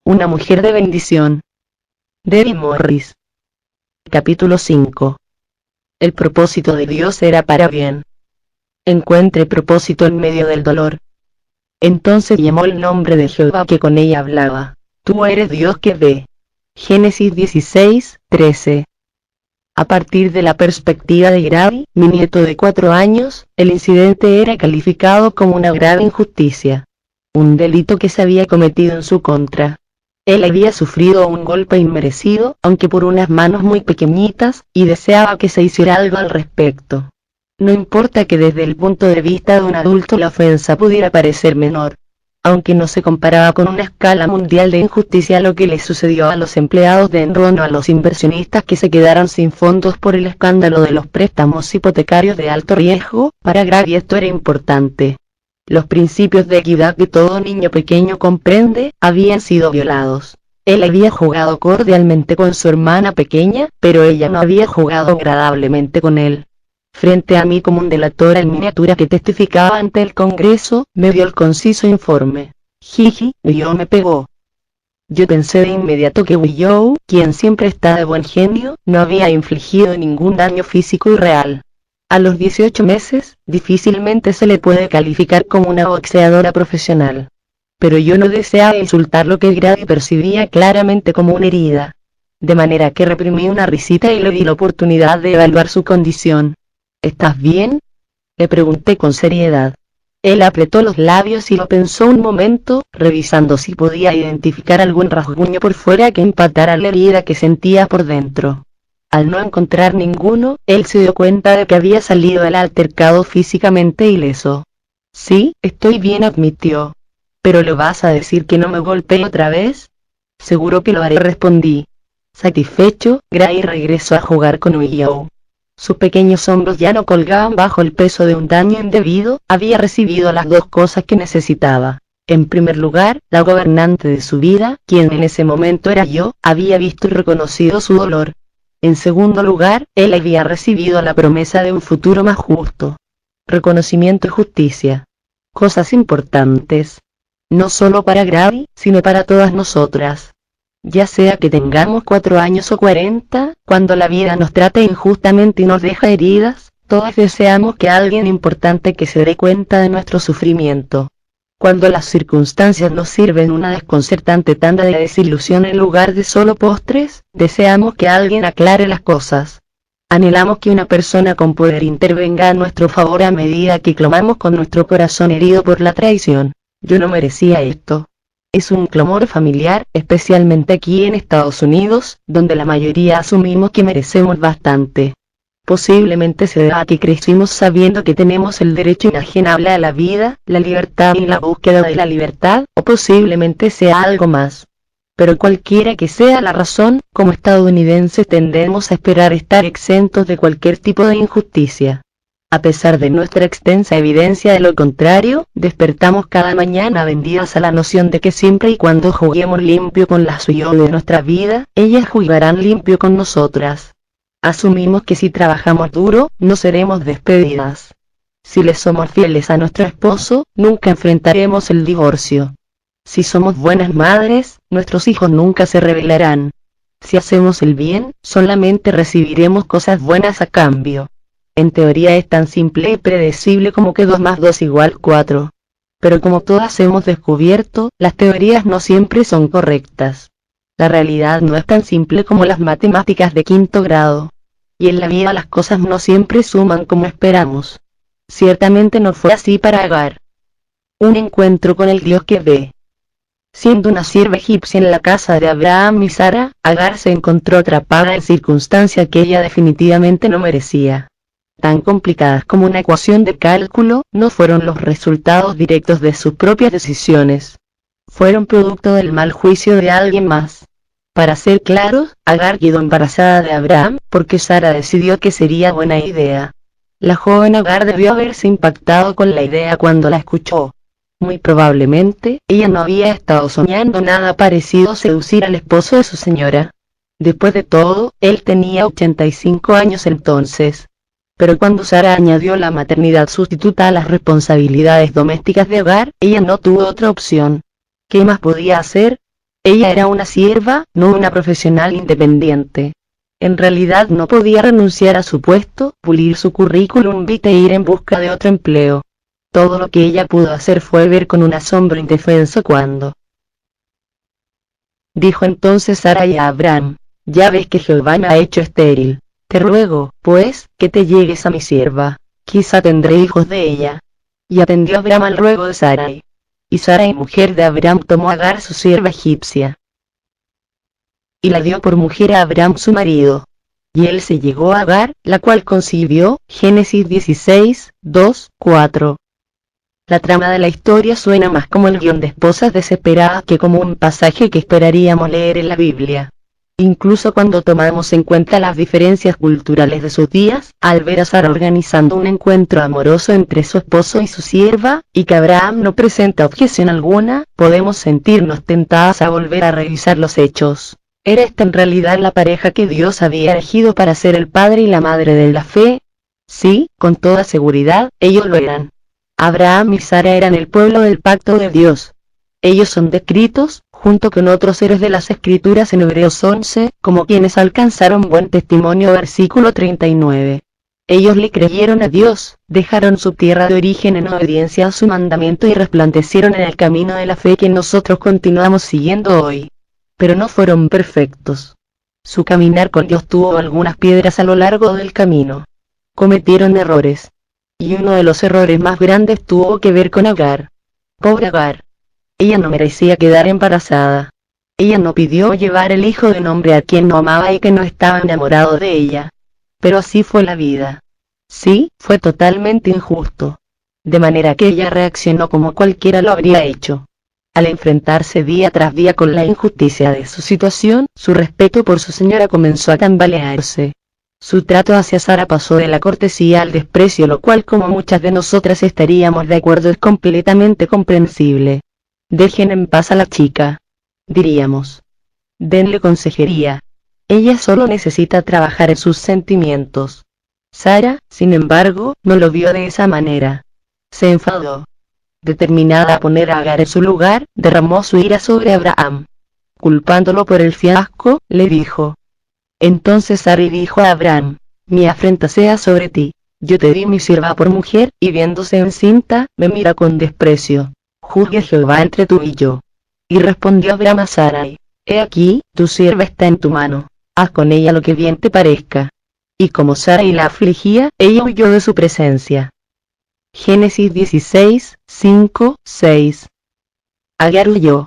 Una mujer de bendición. Debbie Morris. Capítulo 5. El propósito de Dios era para bien. Encuentre propósito en medio del dolor. Entonces llamó el nombre de Jehová que con ella hablaba. Tú eres Dios que ve. Génesis 16:13. A partir de la perspectiva de Grady, mi nieto de 4 años, el incidente era calificado como una grave injusticia. Un delito que se había cometido en su contra. Él había sufrido un golpe inmerecido, aunque por unas manos muy pequeñitas, y deseaba que se hiciera algo al respecto. No importa que desde el punto de vista de un adulto la ofensa pudiera parecer menor. Aunque no se comparaba con una escala mundial de injusticia lo que le sucedió a los empleados de Enron o a los inversionistas que se quedaron sin fondos por el escándalo de los préstamos hipotecarios de alto riesgo, para Grady esto era importante. Los principios de equidad que todo niño pequeño comprende, habían sido violados. Él había jugado cordialmente con su hermana pequeña, pero ella no había jugado agradablemente con él. Frente a mí como un delator en miniatura que testificaba ante el Congreso, me dio el conciso informe. Jiji, Willow me pegó. Yo pensé de inmediato que Willow, quien siempre está de buen genio, no había infligido ningún daño físico y real. A los 18 meses, difícilmente se le puede calificar como una boxeadora profesional. Pero yo no deseaba insultar lo que Grady percibía claramente como una herida. De manera que reprimí una risita y le di la oportunidad de evaluar su condición. ¿Estás bien?, le pregunté con seriedad. Él apretó los labios y lo pensó un momento, revisando si podía identificar algún rasguño por fuera que empatara la herida que sentía por dentro. Al no encontrar ninguno, él se dio cuenta de que había salido del altercado físicamente ileso. Sí, estoy bien, admitió. ¿Pero le vas a decir que no me golpeé otra vez? Seguro que lo haré, respondí. Satisfecho, Grady regresó a jugar con Willow. Sus pequeños hombros ya no colgaban bajo el peso de un daño indebido, había recibido las dos cosas que necesitaba. En primer lugar, la gobernante de su vida, quien en ese momento era yo, había visto y reconocido su dolor. En segundo lugar, él había recibido la promesa de un futuro más justo. Reconocimiento y justicia. Cosas importantes. No solo para Grady, sino para todas nosotras. Ya sea que tengamos 4 años o 40, cuando la vida nos trate injustamente y nos deja heridas, todos deseamos que alguien importante que se dé cuenta de nuestro sufrimiento. Cuando las circunstancias nos sirven una desconcertante tanda de desilusión en lugar de solo postres, deseamos que alguien aclare las cosas. Anhelamos que una persona con poder intervenga a nuestro favor a medida que clamamos con nuestro corazón herido por la traición. Yo no merecía esto. Es un clamor familiar, especialmente aquí en Estados Unidos, donde la mayoría asumimos que merecemos bastante. Posiblemente se deba a que crecimos sabiendo que tenemos el derecho inalienable a la vida, la libertad y la búsqueda de la libertad, o posiblemente sea algo más. Pero cualquiera que sea la razón, como estadounidenses tendemos a esperar estar exentos de cualquier tipo de injusticia. A pesar de nuestra extensa evidencia de lo contrario, despertamos cada mañana vendidas a la noción de que siempre y cuando juguemos limpio con las Willow de nuestra vida, ellas jugarán limpio con nosotras. Asumimos que si trabajamos duro, no seremos despedidas. Si le somos fieles a nuestro esposo, nunca enfrentaremos el divorcio. Si somos buenas madres, nuestros hijos nunca se rebelarán. Si hacemos el bien, solamente recibiremos cosas buenas a cambio. En teoría es tan simple y predecible como que 2 más 2 = 4. Pero como todas hemos descubierto, las teorías no siempre son correctas. La realidad no es tan simple como las matemáticas de 5º grado. Y en la vida las cosas no siempre suman como esperamos. Ciertamente no fue así para Agar. Un encuentro con el Dios que ve. Siendo una sierva egipcia en la casa de Abraham y Sara, Agar se encontró atrapada en circunstancias que ella definitivamente no merecía. Tan complicadas como una ecuación de cálculo, no fueron los resultados directos de sus propias decisiones. Fueron producto del mal juicio de alguien más. Para ser claros, Agar quedó embarazada de Abraham, porque Sara decidió que sería buena idea. La joven Agar debió haberse impactado con la idea cuando la escuchó. Muy probablemente, ella no había estado soñando nada parecido a seducir al esposo de su señora. Después de todo, él tenía 85 años entonces. Pero cuando Sara añadió la maternidad sustituta a las responsabilidades domésticas de hogar, ella no tuvo otra opción. ¿Qué más podía hacer? Ella era una sierva, no una profesional independiente. En realidad no podía renunciar a su puesto, pulir su currículum vitae e ir en busca de otro empleo. Todo lo que ella pudo hacer fue ver con un asombro indefenso cuando dijo entonces Sarai a Abraham: ya ves que Jehová me ha hecho estéril. Te ruego, pues, que te llegues a mi sierva, quizá tendré hijos de ella. Y atendió Abraham al ruego de Sarai. Y Sarai, mujer de Abraham, tomó a Agar su sierva egipcia, y la dio por mujer a Abraham su marido. Y él se llegó a Agar, la cual concibió. Génesis 16, 2, 4. La trama de la historia suena más como el guión de Esposas Desesperadas que como un pasaje que esperaríamos leer en la Biblia. Incluso cuando tomamos en cuenta las diferencias culturales de sus días, al ver a Sara organizando un encuentro amoroso entre su esposo y su sierva, y que Abraham no presenta objeción alguna, podemos sentirnos tentadas a volver a revisar los hechos. ¿Era esta en realidad la pareja que Dios había elegido para ser el padre y la madre de la fe? Sí, con toda seguridad, ellos lo eran. Abraham y Sara eran el pueblo del pacto de Dios. Ellos son descritos, junto con otros héroes de las Escrituras en Hebreos 11, como quienes alcanzaron buen testimonio. Versículo 39. Ellos le creyeron a Dios, dejaron su tierra de origen en obediencia a su mandamiento y resplandecieron en el camino de la fe que nosotros continuamos siguiendo hoy. Pero no fueron perfectos. Su caminar con Dios tuvo algunas piedras a lo largo del camino. Cometieron errores. Y uno de los errores más grandes tuvo que ver con Agar. Pobre Agar. Ella no merecía quedar embarazada. Ella no pidió llevar el hijo de un hombre a quien no amaba y que no estaba enamorado de ella. Pero así fue la vida. Sí, fue totalmente injusto. De manera que ella reaccionó como cualquiera lo habría hecho. Al enfrentarse día tras día con la injusticia de su situación, su respeto por su señora comenzó a tambalearse. Su trato hacia Sara pasó de la cortesía al desprecio, lo cual, como muchas de nosotras estaríamos de acuerdo, es completamente comprensible. Dejen en paz a la chica, diríamos. Denle consejería. Ella solo necesita trabajar en sus sentimientos. Sara, sin embargo, no lo vio de esa manera. Se enfadó. Determinada a poner a Agar en su lugar, derramó su ira sobre Abraham. Culpándolo por el fiasco, le dijo. Entonces Sarai dijo a Abraham: mi afrenta sea sobre ti. Yo te di mi sierva por mujer, y viéndose encinta, me mira con desprecio. Juzgue Jehová entre tú y yo. Y respondió Abraham a Sarai: he aquí, tu sierva está en tu mano. Haz con ella lo que bien te parezca. Y como Sarai la afligía, ella huyó de su presencia. Génesis 16, 5, 6. Agar huyó.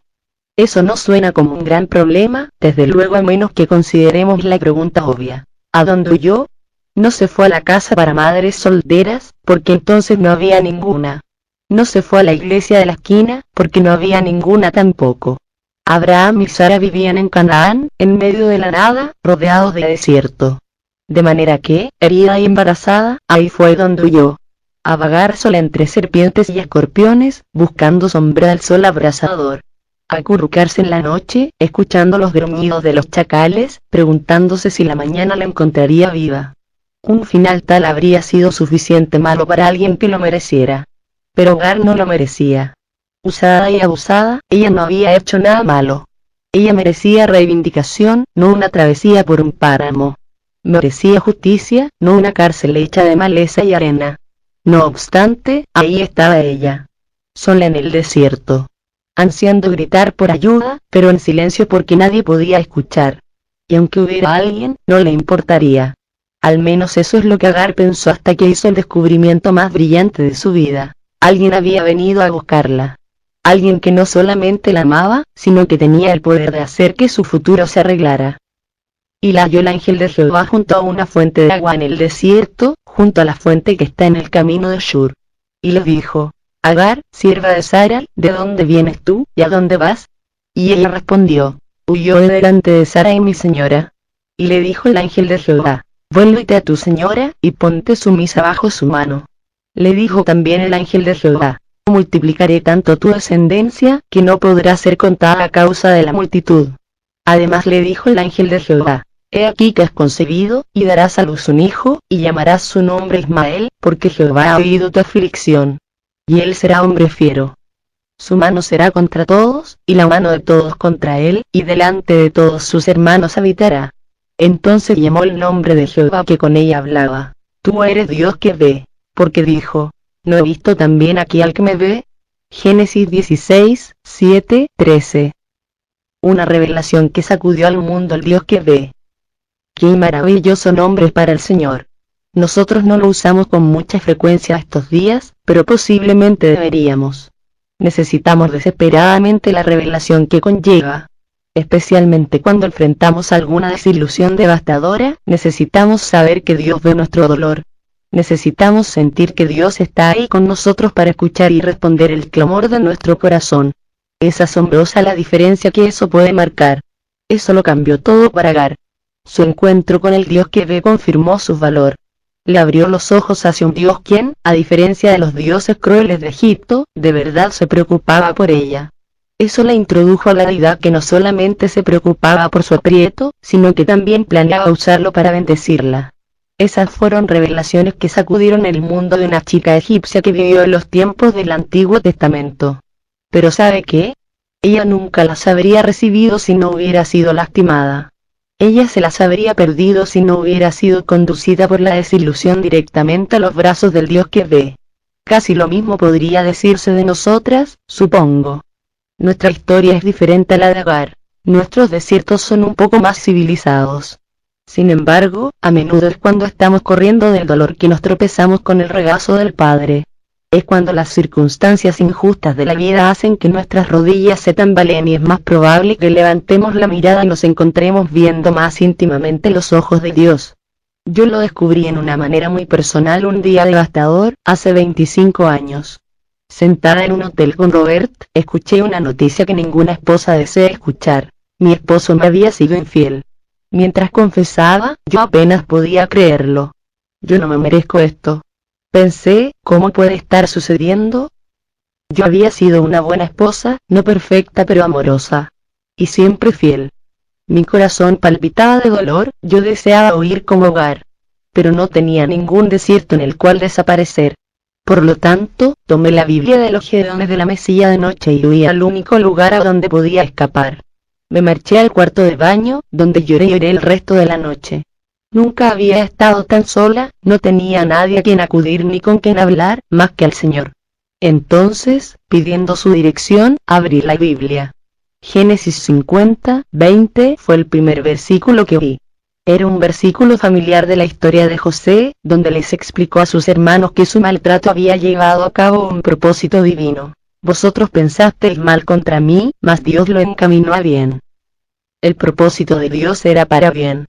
Eso no suena como un gran problema, desde luego, a menos que consideremos la pregunta obvia. ¿A dónde huyó? No se fue a la casa para madres solteras, porque entonces no había ninguna. No se fue a la iglesia de la esquina, porque no había ninguna tampoco. Abraham y Sara vivían en Canaán, en medio de la nada, rodeados de desierto. De manera que, herida y embarazada, ahí fue donde huyó. A vagar sola entre serpientes y escorpiones, buscando sombra del sol abrasador. A acurrucarse en la noche, escuchando los gruñidos de los chacales, preguntándose si la mañana la encontraría viva. Un final tal habría sido suficiente malo para alguien que lo mereciera. Pero Agar no lo merecía. Usada y abusada, ella no había hecho nada malo. Ella merecía reivindicación, no una travesía por un páramo. Merecía justicia, no una cárcel hecha de maleza y arena. No obstante, ahí estaba ella, sola en el desierto, ansiando gritar por ayuda, pero en silencio porque nadie podía escuchar. Y aunque hubiera alguien, no le importaría. Al menos eso es lo que Agar pensó hasta que hizo el descubrimiento más brillante de su vida. Alguien había venido a buscarla. Alguien que no solamente la amaba, sino que tenía el poder de hacer que su futuro se arreglara. Y la halló el ángel de Jehová junto a una fuente de agua en el desierto, junto a la fuente que está en el camino de Shur. Y le dijo: Agar, sierva de Sara, ¿de dónde vienes tú, y a dónde vas? Y ella respondió: huyó de delante de Sara y mi señora. Y le dijo el ángel de Jehová: vuélvete a tu señora, y ponte sumisa bajo su mano. Le dijo también el ángel de Jehová: multiplicaré tanto tu descendencia, que no podrá ser contada a causa de la multitud. Además le dijo el ángel de Jehová: he aquí que has concebido, y darás a luz un hijo, y llamarás su nombre Ismael, porque Jehová ha oído tu aflicción. Y él será hombre fiero. Su mano será contra todos, y la mano de todos contra él, y delante de todos sus hermanos habitará. Entonces llamó el nombre de Jehová que con ella hablaba. Tú eres Dios que ve, porque dijo, ¿no he visto también aquí al que me ve? Génesis 16, 7, 13. Una revelación que sacudió al mundo el Dios que ve. Qué maravilloso nombre para el Señor. Nosotros no lo usamos con mucha frecuencia estos días, pero posiblemente deberíamos. Necesitamos desesperadamente la revelación que conlleva. Especialmente cuando enfrentamos alguna desilusión devastadora, necesitamos saber que Dios ve nuestro dolor. Necesitamos sentir que Dios está ahí con nosotros para escuchar y responder el clamor de nuestro corazón. Es asombrosa la diferencia que eso puede marcar. Eso lo cambió todo para Agar. Su encuentro con el Dios que ve confirmó su valor. Le abrió los ojos hacia un Dios quien, a diferencia de los dioses crueles de Egipto, de verdad se preocupaba por ella. Eso la introdujo a la deidad que no solamente se preocupaba por su aprieto, sino que también planeaba usarlo para bendecirla. Esas fueron revelaciones que sacudieron el mundo de una chica egipcia que vivió en los tiempos del Antiguo Testamento. Pero ¿sabe qué? Ella nunca las habría recibido si no hubiera sido lastimada. Ella se las habría perdido si no hubiera sido conducida por la desilusión directamente a los brazos del Dios que ve. Casi lo mismo podría decirse de nosotras, supongo. Nuestra historia es diferente a la de Agar. Nuestros desiertos son un poco más civilizados. Sin embargo, a menudo es cuando estamos corriendo del dolor que nos tropezamos con el regazo del Padre. Es cuando las circunstancias injustas de la vida hacen que nuestras rodillas se tambaleen y es más probable que levantemos la mirada y nos encontremos viendo más íntimamente los ojos de Dios. Yo lo descubrí en una manera muy personal un día devastador, hace 25 años. Sentada en un hotel con Robert, escuché una noticia que ninguna esposa desea escuchar. Mi esposo me había sido infiel. Mientras confesaba, yo apenas podía creerlo. Yo no me merezco esto. Pensé, ¿cómo puede estar sucediendo? Yo había sido una buena esposa, no perfecta pero amorosa. Y siempre fiel. Mi corazón palpitaba de dolor, yo deseaba huir como Agar. Pero no tenía ningún desierto en el cual desaparecer. Por lo tanto, tomé la Biblia de los Gedeones de la mesilla de noche y huí al único lugar a donde podía escapar. Me marché al cuarto de baño, donde lloré el resto de la noche. Nunca había estado tan sola, no tenía a nadie a quien acudir ni con quien hablar, más que al Señor. Entonces, pidiendo su dirección, abrí la Biblia. Génesis 50, 20 fue el primer versículo que vi. Era un versículo familiar de la historia de José, donde les explicó a sus hermanos que su maltrato había llevado a cabo un propósito divino. Vosotros pensasteis mal contra mí, mas Dios lo encaminó a bien. El propósito de Dios era para bien.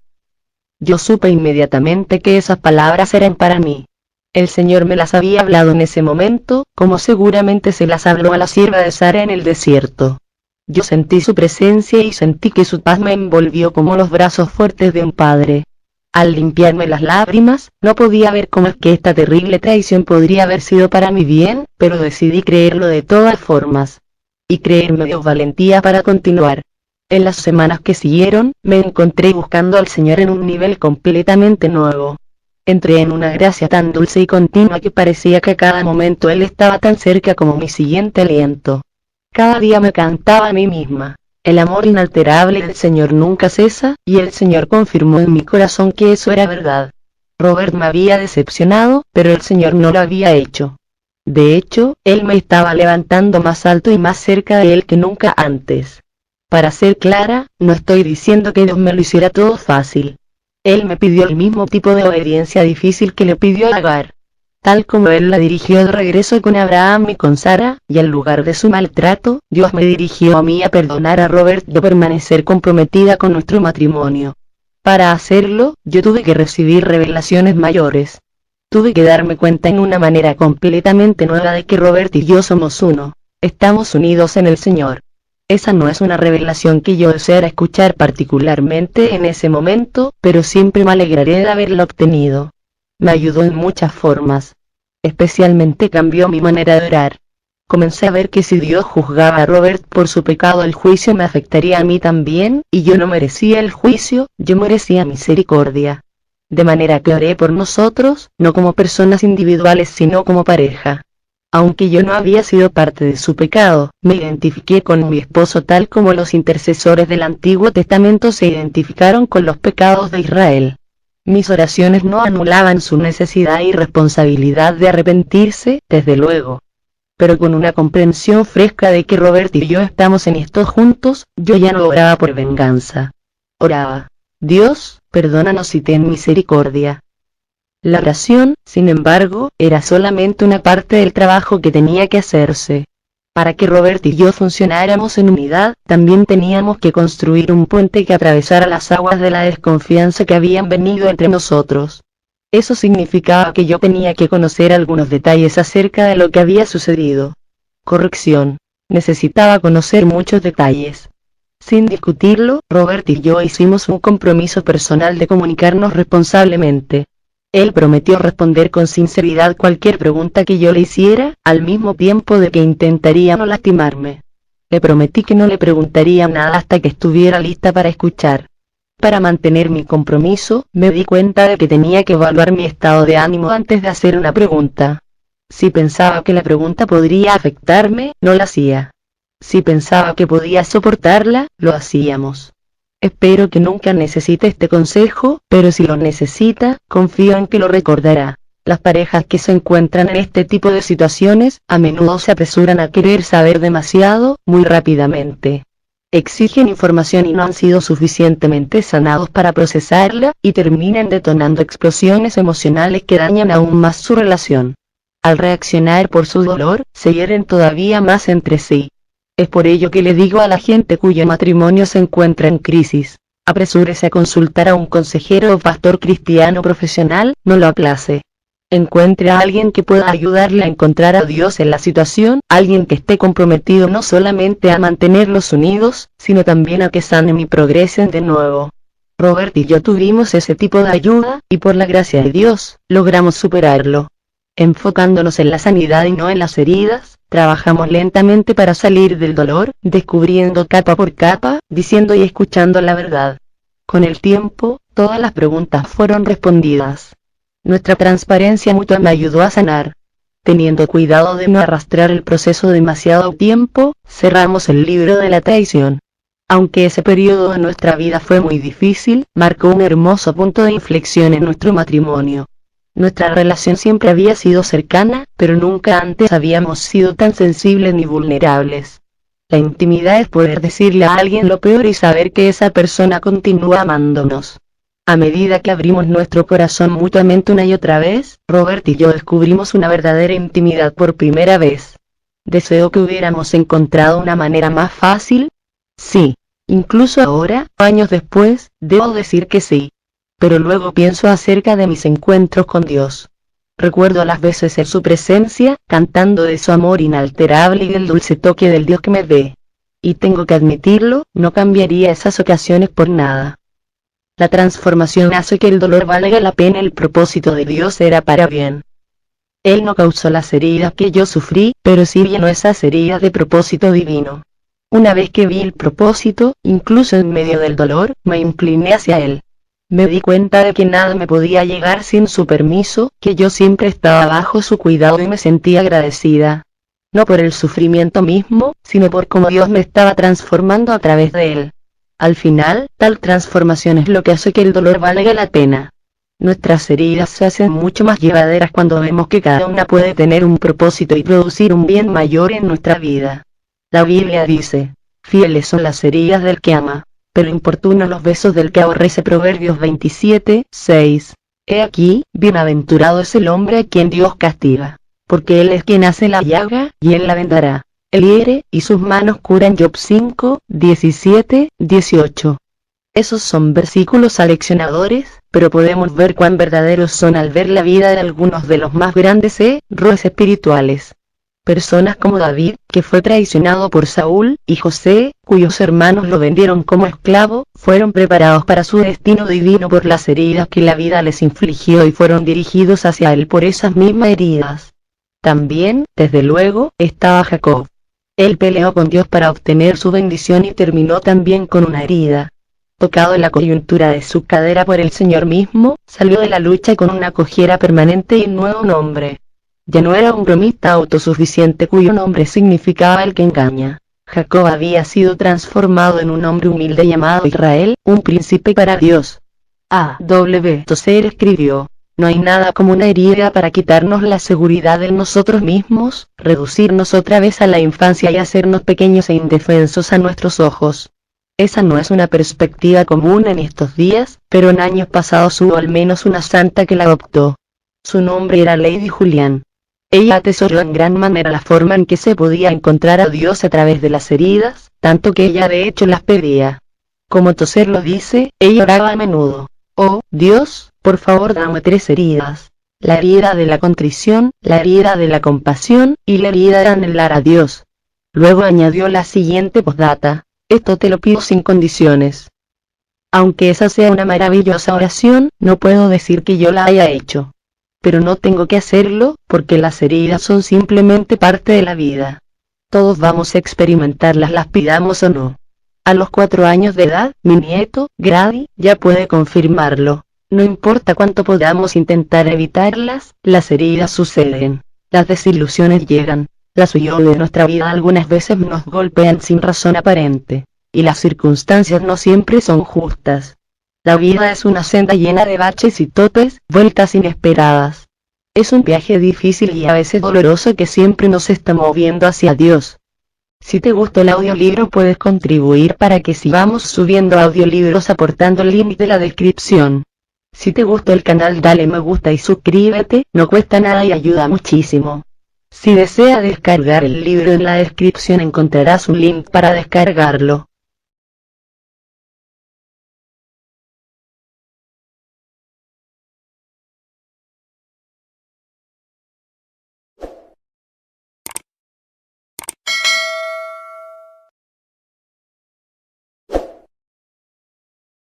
Yo supe inmediatamente que esas palabras eran para mí. El Señor me las había hablado en ese momento, como seguramente se las habló a la sierva de Sara en el desierto. Yo sentí su presencia y sentí que su paz me envolvió como los brazos fuertes de un padre. Al limpiarme las lágrimas, no podía ver cómo es que esta terrible traición podría haber sido para mi bien, pero decidí creerlo de todas formas. Y creerme dio valentía para continuar. En las semanas que siguieron, me encontré buscando al Señor en un nivel completamente nuevo. Entré en una gracia tan dulce y continua que parecía que a cada momento Él estaba tan cerca como mi siguiente aliento. Cada día me cantaba a mí misma. El amor inalterable del Señor nunca cesa, y el Señor confirmó en mi corazón que eso era verdad. Robert me había decepcionado, pero el Señor no lo había hecho. De hecho, Él me estaba levantando más alto y más cerca de Él que nunca antes. Para ser clara, no estoy diciendo que Dios me lo hiciera todo fácil. Él me pidió el mismo tipo de obediencia difícil que le pidió a Agar. Tal como Él la dirigió de regreso con Abraham y con Sara, y en lugar de su maltrato, Dios me dirigió a mí a perdonar a Robert y a permanecer comprometida con nuestro matrimonio. Para hacerlo, yo tuve que recibir revelaciones mayores. Tuve que darme cuenta en una manera completamente nueva de que Robert y yo somos uno. Estamos unidos en el Señor. Esa no es una revelación que yo deseara escuchar particularmente en ese momento, pero siempre me alegraré de haberla obtenido. Me ayudó en muchas formas. Especialmente cambió mi manera de orar. Comencé a ver que si Dios juzgaba a Robert por su pecado, el juicio me afectaría a mí también, y yo no merecía el juicio, yo merecía misericordia. De manera que oré por nosotros, no como personas individuales sino como pareja. Aunque yo no había sido parte de su pecado, me identifiqué con mi esposo tal como los intercesores del Antiguo Testamento se identificaron con los pecados de Israel. Mis oraciones no anulaban su necesidad y responsabilidad de arrepentirse, desde luego. Pero con una comprensión fresca de que Robert y yo estamos en esto juntos, yo ya no oraba por venganza. Oraba: Dios, perdónanos y ten misericordia. La oración, sin embargo, era solamente una parte del trabajo que tenía que hacerse. Para que Robert y yo funcionáramos en unidad, también teníamos que construir un puente que atravesara las aguas de la desconfianza que habían venido entre nosotros. Eso significaba que yo tenía que conocer algunos detalles acerca de lo que había sucedido. Corrección. Necesitaba conocer muchos detalles. Sin discutirlo, Robert y yo hicimos un compromiso personal de comunicarnos responsablemente. Él prometió responder con sinceridad cualquier pregunta que yo le hiciera, al mismo tiempo de que intentaría no lastimarme. Le prometí que no le preguntaría nada hasta que estuviera lista para escuchar. Para mantener mi compromiso, me di cuenta de que tenía que evaluar mi estado de ánimo antes de hacer una pregunta. Si pensaba que la pregunta podría afectarme, no la hacía. Si pensaba que podía soportarla, lo hacíamos. Espero que nunca necesite este consejo, pero si lo necesita, confío en que lo recordará. Las parejas que se encuentran en este tipo de situaciones, a menudo se apresuran a querer saber demasiado, muy rápidamente. Exigen información y no han sido suficientemente sanados para procesarla, y terminan detonando explosiones emocionales que dañan aún más su relación. Al reaccionar por su dolor, se hieren todavía más entre sí. Es por ello que le digo a la gente cuyo matrimonio se encuentra en crisis: apresúrese a consultar a un consejero o pastor cristiano profesional, no lo aplace. Encuentre a alguien que pueda ayudarle a encontrar a Dios en la situación, alguien que esté comprometido no solamente a mantenerlos unidos, sino también a que sanen y progresen de nuevo. Robert y yo tuvimos ese tipo de ayuda, y por la gracia de Dios, logramos superarlo. Enfocándonos en la sanidad y no en las heridas, trabajamos lentamente para salir del dolor, descubriendo capa por capa, diciendo y escuchando la verdad. Con el tiempo, todas las preguntas fueron respondidas. Nuestra transparencia mutua me ayudó a sanar. Teniendo cuidado de no arrastrar el proceso demasiado tiempo, cerramos el libro de la traición. Aunque ese periodo de nuestra vida fue muy difícil, marcó un hermoso punto de inflexión en nuestro matrimonio. Nuestra relación siempre había sido cercana, pero nunca antes habíamos sido tan sensibles ni vulnerables. La intimidad es poder decirle a alguien lo peor y saber que esa persona continúa amándonos. A medida que abrimos nuestro corazón mutuamente una y otra vez, Robert y yo descubrimos una verdadera intimidad por primera vez. ¿Deseo que hubiéramos encontrado una manera más fácil? Sí. Incluso ahora, años después, debo decir que sí. Pero luego pienso acerca de mis encuentros con Dios. Recuerdo las veces en su presencia, cantando de su amor inalterable y del dulce toque del Dios que me ve. Y tengo que admitirlo, no cambiaría esas ocasiones por nada. La transformación hace que el dolor valga la pena. El propósito de Dios era para bien. Él no causó las heridas que yo sufrí, pero sí llenó esas heridas de propósito divino. Una vez que vi el propósito, incluso en medio del dolor, me incliné hacia Él. Me di cuenta de que nada me podía llegar sin su permiso, que yo siempre estaba bajo su cuidado y me sentí agradecida. No por el sufrimiento mismo, sino por cómo Dios me estaba transformando a través de él. Al final, tal transformación es lo que hace que el dolor valga la pena. Nuestras heridas se hacen mucho más llevaderas cuando vemos que cada una puede tener un propósito y producir un bien mayor en nuestra vida. La Biblia dice: fieles son las heridas del que ama, pero importunos los besos del que aborrece. Proverbios 27:6. He aquí, bienaventurado es el hombre a quien Dios castiga, porque Él es quien hace la llaga, y Él la vendará. Él hiere, y sus manos curan. Job 5:17-18. Esos son versículos aleccionadores, pero podemos ver cuán verdaderos son al ver la vida de algunos de los más grandes héroes espirituales. Personas como David, que fue traicionado por Saúl, y José, cuyos hermanos lo vendieron como esclavo, fueron preparados para su destino divino por las heridas que la vida les infligió y fueron dirigidos hacia él por esas mismas heridas. También, desde luego, estaba Jacob. Él peleó con Dios para obtener su bendición y terminó también con una herida. Tocado en la coyuntura de su cadera por el Señor mismo, salió de la lucha con una cojera permanente y un nuevo nombre. Ya no era un bromista autosuficiente cuyo nombre significaba el que engaña. Jacob había sido transformado en un hombre humilde llamado Israel, un príncipe para Dios. A. W. Tozer escribió: no hay nada como una herida para quitarnos la seguridad en nosotros mismos, reducirnos otra vez a la infancia y hacernos pequeños e indefensos a nuestros ojos. Esa no es una perspectiva común en estos días, pero en años pasados hubo al menos una santa que la adoptó. Su nombre era Lady Julian. Ella atesoró en gran manera la forma en que se podía encontrar a Dios a través de las heridas, tanto que ella de hecho las pedía. Como Tozer lo dice, ella oraba a menudo: oh, Dios, por favor dame 3 heridas. La herida de la contrición, la herida de la compasión, y la herida de anhelar a Dios. Luego añadió la siguiente postdata: esto te lo pido sin condiciones. Aunque esa sea una maravillosa oración, no puedo decir que yo la haya hecho. Pero no tengo que hacerlo, porque las heridas son simplemente parte de la vida. Todos vamos a experimentarlas, las pidamos o no. A los 4 años de edad, mi nieto, Grady, ya puede confirmarlo. No importa cuánto podamos intentar evitarlas, las heridas suceden. Las desilusiones llegan. Las huyó de nuestra vida algunas veces nos golpean sin razón aparente. Y las circunstancias no siempre son justas. La vida es una senda llena de baches y topes, vueltas inesperadas. Es un viaje difícil y a veces doloroso que siempre nos está moviendo hacia Dios. Si te gustó el audiolibro puedes contribuir para que sigamos subiendo audiolibros aportando el link de la descripción. Si te gustó el canal dale me gusta y suscríbete, no cuesta nada y ayuda muchísimo. Si desea descargar el libro en la descripción encontrarás un link para descargarlo.